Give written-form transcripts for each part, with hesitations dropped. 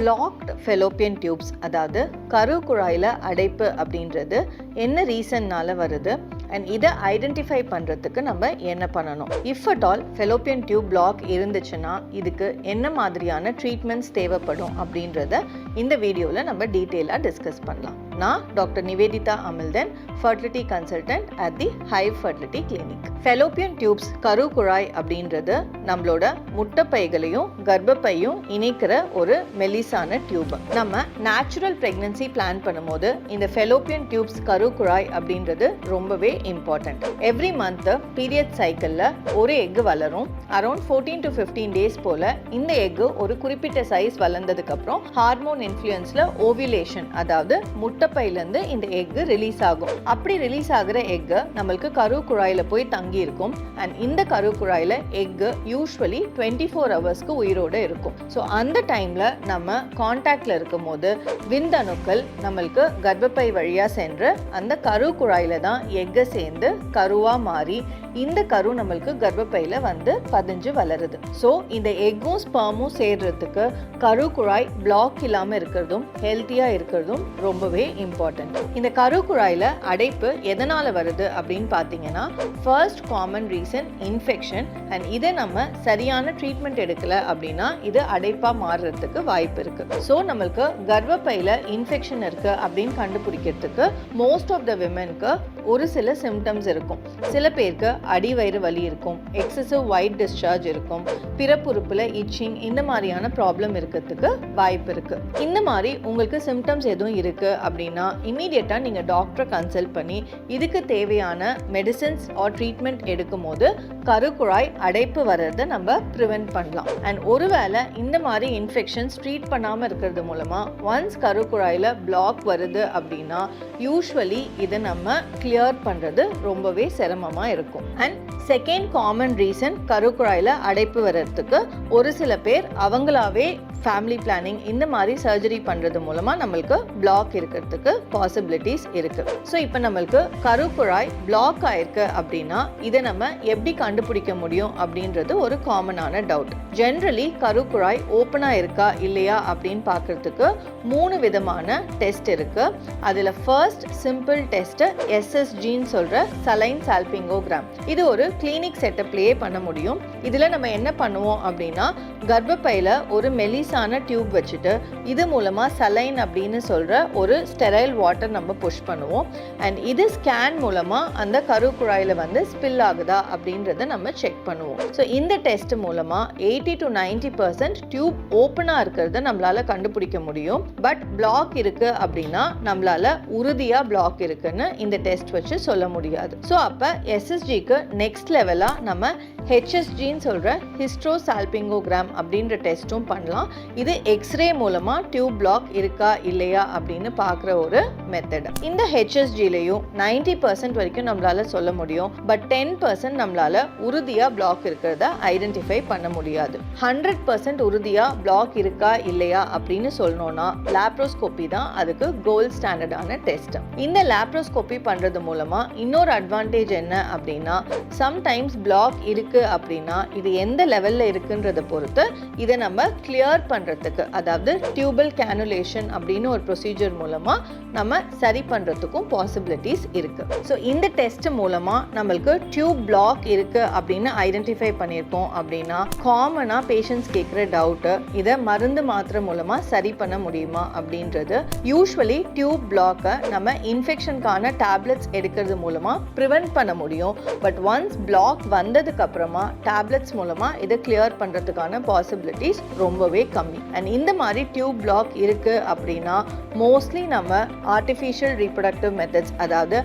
Blocked Fallopian tubes, அதாவது கரு குழாயில் அடைப்பு அப்படின்றது என்ன ரீசன்னால வருது அண்ட் இதை ஐடென்டிஃபை பண்ணுறதுக்கு நம்ம என்ன பண்ணணும்? If at all Fallopian tube black இருந்துச்சுன்னா இதுக்கு என்ன மாதிரியான ட்ரீட்மெண்ட்ஸ் தேவைப்படும் அப்படின்றத இந்த வீடியோவில் நம்ம டீட்டெயிலாக டிஸ்கஸ் பண்ணலாம். நான் doctor Nivedita Amilthan, fertility consultant at the Hive fertility clinic. Fallopian tubes கரு குழாய் அப்படின்றது நம்மளோட முட்டைப்பைகளையும் கர்ப்பப்பையும் இணைக்கிற ஒரு மெலிசான டியூப். நம்ம நேச்சுரல் பிரெக்னன்சி பிளான் பண்ணும்போது இந்த ஃபெலோப்பியன் டியூப்ஸ் கரு குழாய் அப்படின்றது ரொம்பவே இம்பார்ட்டன்ட். எவ்ரி மந்த் பீரியட் சைக்கிளில் ஒரு எக் வளரும். அரௌண்ட் 14 to 15 டேஸ் போல இந்த எக் ஒரு குறிப்பிட்ட சைஸ் வளர்ந்ததுக்கு அப்புறம் ஹார்மோன் இன்ஃப்ளூயன்ஸ்ல ஓவிலேஷன், அதாவது முட்டைப்பையிலேருந்து இந்த எக் ரிலீஸ் ஆகும். அப்படி ரிலீஸ் ஆகிற எக் நம்மளுக்கு கரு குழாயில போய் தங்கி இருக்கும். அண்ட் இந்த கரு குழாயில எக் யூஸ்வலி 24 ஹவர்ஸ்க்கு உயிரோடு இருக்கும். ஸோ அந்த டைம்ல நம்ம கான்டாக்ட்ல இருக்கும் போது விந்தணுக்கள் நம்மளுக்கு கர்ப்பப்பை வழியா சென்று அந்த கரு குழாயில தான் எக்கை சேர்ந்து கருவா மாறி இந்த கரு நம்மளுக்கு கர்ப்பப்பையில வந்து பதிஞ்சு வளருது. ஸோ இந்த எக்கும் ஸ்பெர்மும் சேர்றதுக்கு கரு குழாய் பிளாக் இல்லாம இருக்கிறதும் ஹெல்த்தியா இருக்கிறதும் ரொம்பவே இம்பார்ட்டன்ட். இந்த கரு குழாயில அடைப்பு எதனால வருது அப்படின்னு பார்த்தீங்கன்னா, first common reason infection. And இதை நம்ம சரியான ட்ரீட்மெண்ட் எடுக்கல அப்படின்னா இது அடைப்பா மாறுறதுக்கு வாய்ப்பு இருக்கு. ஸோ நம்மளுக்கு கர்ப்பப்பையில இன்ஃபெக்ஷன் இருக்கு அப்படின்னு கண்டுபிடிக்கிறதுக்கு மோஸ்ட் ஆஃப் த விமென்க்கு ஒரு சில சிம்டம்ஸ் இருக்கும். சில பேருக்கு அடிவயிறு வலி இருக்கும், எக்ஸசிவ் ஒயிட் டிஸ்சார்ஜ் இருக்கும், பிறப்புறுப்புல இச்சிங், இந்த மாதிரியான ப்ராப்ளம் இருக்கிறதுக்கு வாய்ப்பு இருக்கு. இந்த மாதிரி உங்களுக்கு சிம்டம்ஸ் எதுவும் இருக்கு அப்படின்னா இமீடியட்டா நீங்க டாக்டரை கன்சல்ட் பண்ணி இதுக்கு தேவையான மெடிசின்ஸ் ஆர் ட்ரீட்மெண்ட் எடுக்கும் போது கருக்குழாய் அடைப்பு வர்றதை நம்ம ப்ரிவென்ட் பண்ணலாம். அண்ட் ஒருவேளை இந்த மாதிரி இன்ஃபெக்ஷன்ஸ் ட்ரீட் பண்ணாம இருக்கிறது மூலமா ஒன்ஸ் கருக்குழாயில பிளாக் வருது அப்படின்னா யூஸ்வலி இதை நம்ம கிளியர் பண்றது ரொம்பவே சிரமமா இருக்கும். அண்ட் செகண்ட் காமன் ரீசன் கருக்குழாயில அடைப்பு வர்றதுக்கு ஒரு சில பேர் அவங்களாவே ஃபேமிலி பிளானிங் இந்த மாதிரி சர்ஜரி பண்ணுறது மூலமாக நம்மளுக்கு பிளாக் இருக்கிறதுக்கு பாசிபிலிட்டிஸ் இருக்குது. ஸோ இப்போ நம்மளுக்கு கருக்குழாய் பிளாக் ஆயிருக்கு அப்படின்னா இதை நம்ம எப்படி கண்டுபிடிக்க முடியும் அப்படின்றது ஒரு காமனான டவுட். ஜென்ரலி கருக்குழாய் ஓப்பனாக இருக்கா இல்லையா அப்படின்னு பார்க்கறதுக்கு 3 விதமான டெஸ்ட் இருக்குது. அதில் ஃபர்ஸ்ட் சிம்பிள் டெஸ்ட்டு SSGன்னு சொல்கிற சலைன் சால்பிங்கோகிராம். இது ஒரு கிளினிக் செட்டப்லேயே பண்ண முடியும். இதில் நம்ம என்ன பண்ணுவோம் அப்படின்னா கர்ப்பப்பையில் ஒரு மெலிசான டியூப் வச்சுட்டு இது மூலமா சலைன் அப்படின்னு சொல்ற ஒரு ஸ்டெரைல் வாட்டர் நம்ம புஷ் பண்ணுவோம். அண்ட் இது ஸ்கேன் மூலமா அந்த கரு குழாயில வந்து ஸ்பில் ஆகுதா அப்படின்றத நம்ம செக் பண்ணுவோம். ஸோ இந்த டெஸ்ட் மூலமா 80 to 90% டியூப் ஓப்பனா இருக்கிறத நம்மளால கண்டுபிடிக்க முடியும். பட் பிளாக் இருக்கு அப்படின்னா நம்மளால உறுதியா பிளாக் இருக்குன்னு இந்த டெஸ்ட் வச்சு சொல்ல முடியாது. ஸோ அப்ப SSGக்கு நெக்ஸ்ட் லெவலா நம்ம HSGன்னு சொல்ற ஹிஸ்ட்ரோசால்பிங்கோகிராம் அப்படின்ற டெஸ்ட்டும் பண்ணலாம். இது எக்ஸ்ரே மூலமா டியூப் பிளாக் இருக்கா இல்லையா அப்படின்னு பார்க்குற ஒரு மெத்தட். இந்த HSGலையும் 90% வரைக்கும் நம்மளால சொல்ல முடியும். பட் 10% நம்மளால உறுதியா பிளாக் இருக்கிறத ஐடென்டிஃபை பண்ண முடியாது. 100% உறுதியா பிளாக் இருக்கா இல்லையா அப்படின்னு சொல்லணும்னா லாப்ரோஸ்கோபி தான் அதுக்கு கோல்ட் ஸ்டாண்டர்டான டெஸ்ட். இந்த லாப்ரோஸ்கோபி பண்றது மூலமா இன்னொரு அட்வான்டேஜ் என்ன அப்படின்னா, சம்டைம்ஸ் பிளாக் இருக்கு அப்படின்னா இது எந்த லெவல்ல இருக்குன்றத பொறுத்து இதை நம்ம கிளியர் பண்றதுக்கு, அதாவது டியூபல் கேனுலேஷன் அப்படின்னு ஒரு ப்ரொசீஜர் மூலமா நம்ம சரி பண்றதுக்கும் பாசிபிலிட்டிஸ் இருக்கு. ஸோ இந்த டெஸ்ட் மூலமா நம்மளுக்கு டியூப் பிளாக் இருக்கு அப்படின்னு ஐடென்டிஃபை பண்ணியிருக்கோம் அப்படின்னா காமனா பேஷண்ட்ஸ் கேட்குற டவுட், இதை மருந்து மாத்திரை மூலமா சரி பண்ண முடியுமா அப்படின்றது. யூஸ்வலி டியூப் பிளாக்கை நம்ம இன்ஃபெக்ஷனுக்கான டேப்லெட்ஸ் எடுக்கிறது மூலமா ப்ரிவென்ட் பண்ண முடியும். பட் ஒன்ஸ் பிளாக் வந்ததுக்கு அப்புறமா டேப்லெட்ஸ் மூலமா இதை கிளியர் பண்றதுக்கான பாசிபிலிட்டிஸ் ரொம்பவே கம்மி. அண்ட் இந்த மாதிரி டியூப் பிளாக் இருக்கு அப்படின்னா மோஸ்ட்லி நம்ம ஆர்டிஃபிஷியல் ரீப்ரொடக்டிவ் மெத்தட்ஸ், அதாவது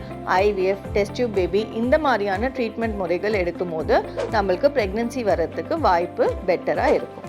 IVF, டெஸ்ட் டியூப் பேபி, இந்த மாதிரியான ட்ரீட்மெண்ட் முறைகள் எடுக்கும் போது நம்மளுக்கு பிரெக்னன்சி வர்றதுக்கு வாய்ப்பு பெட்டரா இருக்கும்.